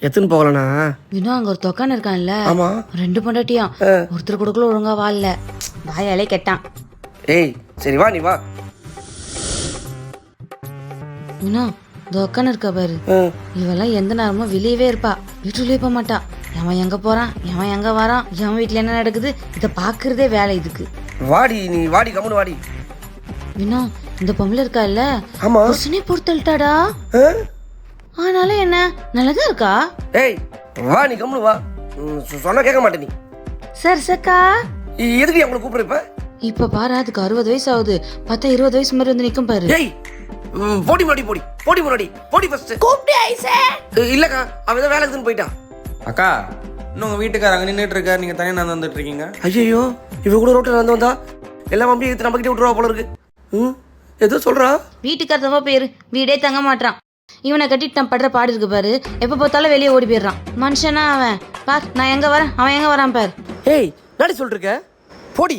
எத்தனை போகலண்ணா? இன்னும் அங்க ஒரு தொக்கான இருக்கான்ல, ஆமா 2 பொண்டாட்டியாம். ஒருத்தர் கொடுக்கல ஒழுங்கா வாழல, வாயாலே கெட்டான். ஏய் சரி வா, நீ வா. இன்னும் தொக்கான இருக்கா பாரு, இவெல்லாம் எந்த நேரமும் வெளியவே இருப்பா, வீட்டுக்குள்ளே போக மாட்டா. எவன் எங்க போறான், எவன் எங்க வரான், எவன் வீட்டுல என்ன நடக்குது, இதை பாக்குறதே வேலை இதுக்கு. வாடி நீ வாடி, கம்முனு வாடி. இன்னும் இந்த பொம்பளை இருக்கா இல்ல, ஆமா புருஷனே பொறுத்தல்ட்டாடா. ஆனாலும் என்ன நல்லதா இருக்கா? ஏய் வா, நீ கம்முனு வா. சொன்னா கேட்க மாட்டே நீ. சார் சக்கா எதுக்கு அவங்களை கூப்பிடுற இப்ப? இப்ப பாரு, அதுக்கு 60 வயசு ஆகுது, பார்த்தா 20 வயசு மாதிரி வந்து நிக்கும் பாரு. ஏய் போடி முன்னாடி, போடி முன்னாடி, போடி ஃபர்ஸ்ட். கூப்பிடு ஐசே. இல்லக்கா, அவன் ஏதோ வேலைக்குன்னு போயிட்டான். அக்கா, இன்னும் உங்கள் வீட்டுக்கார அங்கே நின்றுட்டு இருக்காரு, நீங்கள் தனியாக நான் வந்துட்டு இருக்கீங்க. ஐயோ, இவ கூட ரோட்டில் நடந்து வந்தா எல்லாம் மம்பி எடுத்து நம்ம கிட்ட விட்டுருவா போல இருக்கு. ஏதோ சொல்றா. வீட்டுக்காரதவா பேரு, வீடே தங்க மாட்டான். இவனை கட்டிட்டு நான் படுற பாடு இருக்கு பாரு, எப்ப பார்த்தாலும் வெளியே ஓடி போயிடுறான். மனுஷனா அவன் பார், நான் எங்க வரேன் அவன் எங்க வரான் பார். ஏய் நாடி சொல்லிட்டு இருக்க, போடி.